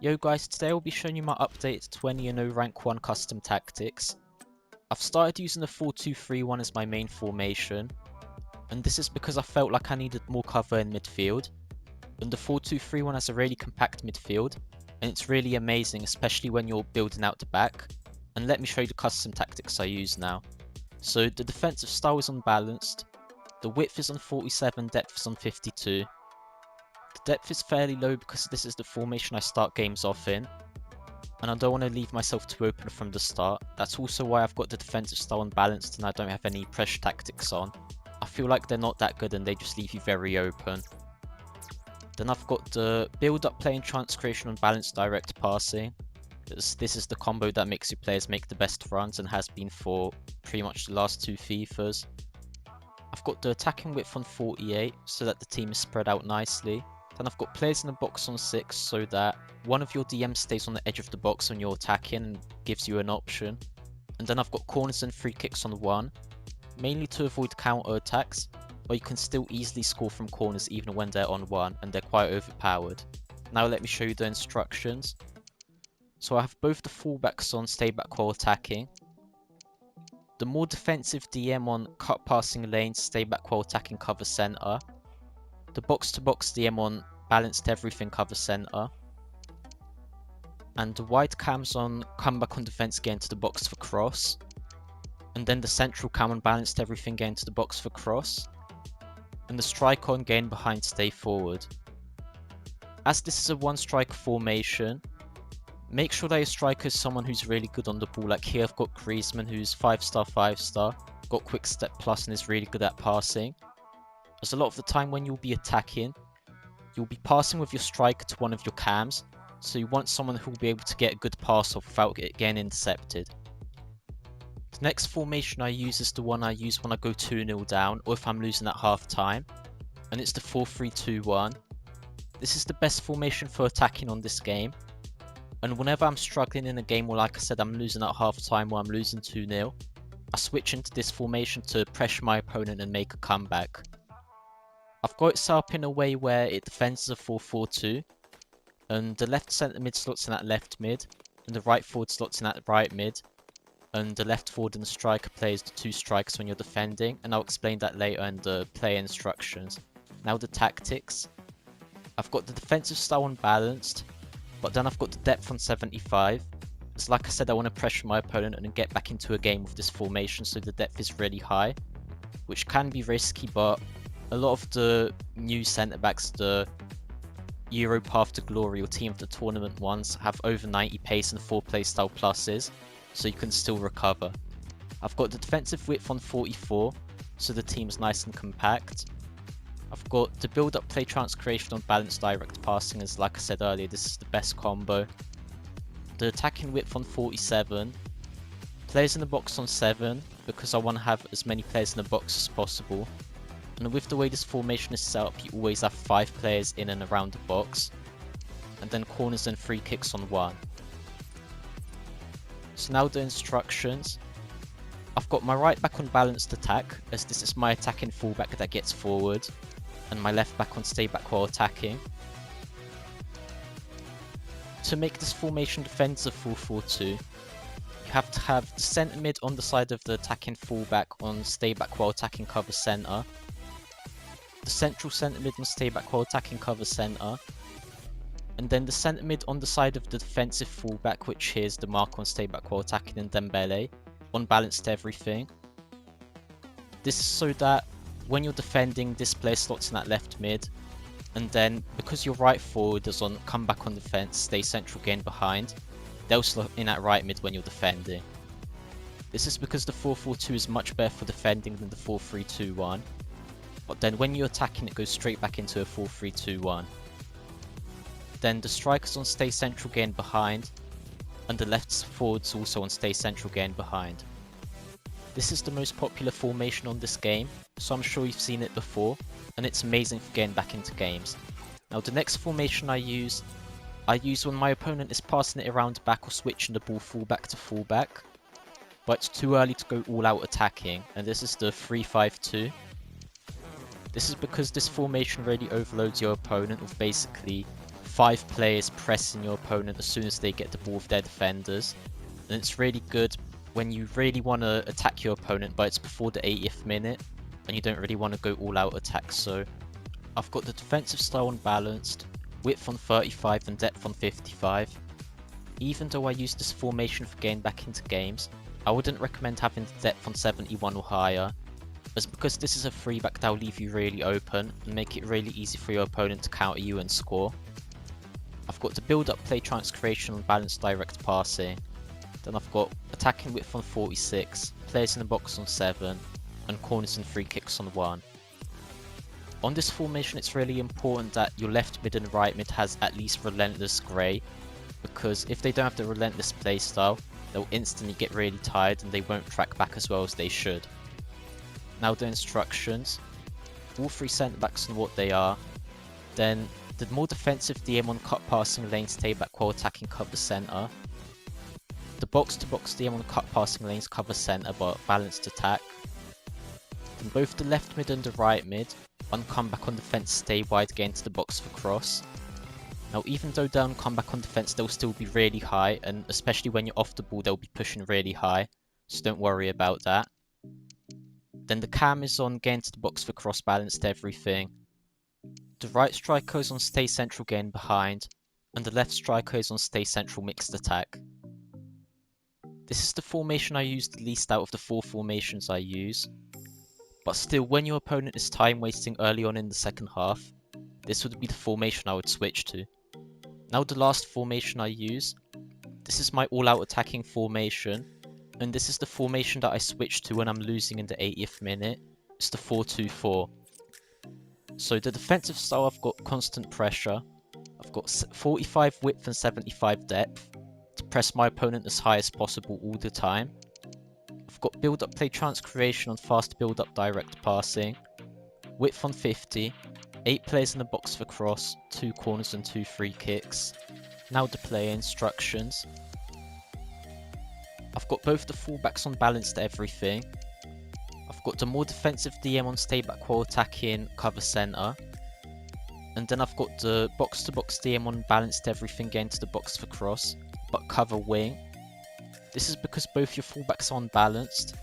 Yo guys, today I'll be showing you my updated 20-0 rank 1 custom tactics. I've started using the 4-2-3-1 as my main formation, and this is because I felt like I needed more cover in midfield. And the 4-2-3-1 has a really compact midfield, and it's really amazing, especially when you're building out the back. And let me show you the custom tactics I use now. So the defensive style is unbalanced, the width is on 47, depth is on 52. The depth is fairly low because this is the formation I start games off in, and I don't want to leave myself too open from the start. That's also why I've got the defensive style unbalanced and I don't have any pressure tactics on. I feel like they're not that good and they just leave you very open. Then I've got the build up play and transcreation unbalanced direct passing. This is the combo that makes your players make the best runs and has been for pretty much the last two FIFAs. I've got the attacking width on 48 so that the team is spread out nicely. Then I've got players in the box on 6 so that one of your DMs stays on the edge of the box when you're attacking and gives you an option. And then I've got corners and free kicks on 1, mainly to avoid counter attacks, but you can still easily score from corners even when they're on 1 and they're quite overpowered. Now let me show you the instructions. So I have both the fullbacks on stay back while attacking, the more defensive DM on cut passing lanes, stay back while attacking cover center, the box to box DM on balanced everything cover center, and the wide cams on come back on defense get into the box for cross, and then the central cam on balanced everything get into the box for cross, and the striker on gain behind stay forward. As this is a one striker formation, make sure that your striker is someone who's really good on the ball. Like here I've got Griezmann who's 5-star, 5-star, got quick step plus and is really good at passing. As a lot of the time when you'll be attacking, you'll be passing with your striker to one of your cams, so you want someone who will be able to get a good pass off without it getting intercepted. The next formation I use is the one I use when I go 2-0 down or if I'm losing at half time, and it's the 4-3-2-1. This is the best formation for attacking on this game. And whenever I'm struggling in a game, or like I said, I'm losing at half time or I'm losing 2-0, I switch into this formation to pressure my opponent and make a comeback. I've got it set up in a way where it defends as a 4-4-2, and the left centre mid slots in that left mid, and the right forward slots in that right mid, and the left forward and the striker plays the two strikers when you're defending, and I'll explain that later in the player instructions. Now the tactics. I've got the defensive style unbalanced, but then I've got the depth on 75. It's like I said, I want to pressure my opponent and get back into a game with this formation, so the depth is really high, which can be risky, but a lot of the new centre-backs, the Euro Path to Glory or Team of the Tournament ones, have over 90 pace and 4 playstyle pluses, so you can still recover. I've got the defensive width on 44, so the team's nice and compact. I've got the build-up play transcreation on balanced direct passing, as like I said earlier, this is the best combo. The attacking width on 47, players in the box on 7, because I want to have as many players in the box as possible. And with the way this formation is set up, you always have 5 players in and around the box, and then corners and free kicks on 1. So now the instructions. I've got my right back on balanced attack, as this is my attacking fullback that gets forward, and my left back on stay back while attacking. To make this formation defend as a 4-4-2, you have to have the centre mid on the side of the attacking fullback on stay back while attacking cover centre, the central centre mid on stay back while attacking cover centre, and then the centre mid on the side of the defensive fullback, which is the mark on stay back while attacking and Dembele, on balanced everything. This is so that when you're defending, this player slots in that left mid, and then because your right forward is on come back on defense, stay central gain behind, they'll slot in that right mid when you're defending. This is because the 4-4-2 is much better for defending than the 4-3-2-1, but then when you're attacking it goes straight back into a 4-3-2-1. Then the strikers on stay central gain behind, and the left forwards also on stay central gain behind. This is the most popular formation on this game, so I'm sure you've seen it before, and it's amazing for getting back into games. Now the next formation I use when my opponent is passing it around the back or switching the ball fullback to fullback, but it's too early to go all out attacking, and this is the 3-5-2. This is because this formation really overloads your opponent with basically 5 players pressing your opponent as soon as they get the ball with their defenders. And it's really good when you really want to attack your opponent, but it's before the 80th minute and you don't really want to go all out attack. So I've got the defensive style unbalanced, width on 35 and depth on 55. Even though I use this formation for getting back into games, I wouldn't recommend having the depth on 71 or higher, as because this is a 3-back that'll leave you really open and make it really easy for your opponent to counter you and score. I've got the build up, play, chance creation and balanced direct passing. Then I've got attacking width on 46, players in the box on 7, and corners and free kicks on 1. On this formation it's really important that your left mid and right mid has at least relentless grey, because if they don't have the relentless playstyle, they'll instantly get really tired and they won't track back as well as they should. Now the instructions, all 3 centre backs on what they are, then the more defensive DM on cut passing lanes stay back while attacking cover centre, the box to box DM on cut passing lanes cover centre but balanced attack, then both the left mid and the right mid on comeback on defence stay wide again to the box for cross. Now even though they'll come back on defence, they'll still be really high, and especially when you're off the ball they'll be pushing really high, so don't worry about that. Then the cam is on getting to the box for cross, balanced everything. The right striker is on stay central getting behind, and the left striker is on stay central mixed attack. This is the formation I use the least out of the 4 formations I use, but still when your opponent is time wasting early on in the second half, this would be the formation I would switch to. Now the last formation I use, this is my all out attacking formation, and this is the formation that I switch to when I'm losing in the 80th minute. It's the 4-2-4. So the defensive style, I've got constant pressure, I've got 45 width and 75 depth to press my opponent as high as possible all the time. I've got build up, play, chance creation on fast build up direct passing, width on 50, 8 players in the box for cross, 2 corners and 2 free kicks. Now the player instructions. I've got both the fullbacks on balanced everything. I've got the more defensive DM on stay back while attacking cover centre. And then I've got the box to box DM on balanced everything getting to the box for cross, but cover wing. This is because both your fullbacks are unbalanced,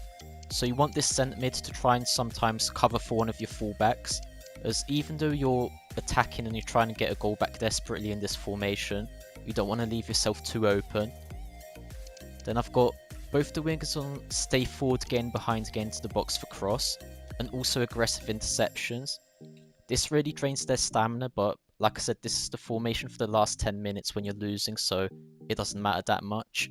so you want this centre mid to try and sometimes cover for one of your fullbacks, as even though you're attacking and you're trying to get a goal back desperately in this formation, you don't want to leave yourself too open. Then I've got both the wingers on stay forward again behind again to the box for cross, and also aggressive interceptions. This really drains their stamina, but like I said, this is the formation for the last 10 minutes when you're losing, so it doesn't matter that much.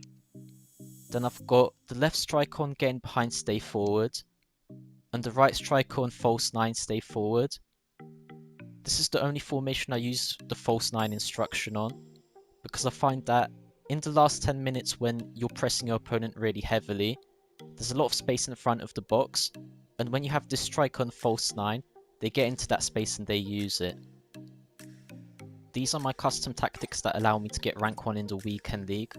Then I've got the left striker on getting behind stay forward, and the right striker on false 9 stay forward. This is the only formation I use the false 9 instruction on, because I find that in the last 10 minutes when you're pressing your opponent really heavily, there's a lot of space in front of the box, and when you have this striker on false 9, they get into that space and they use it. These are my custom tactics that allow me to get rank 1 in the weekend league.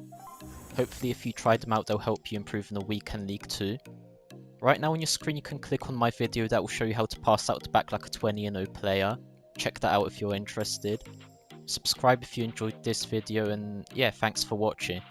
Hopefully if you try them out they'll help you improve in the weekend league too. Right now on your screen you can click on my video that will show you how to pass out the back like a 20-0 player. Check that out if you're interested. Subscribe if you enjoyed this video, and yeah, thanks for watching.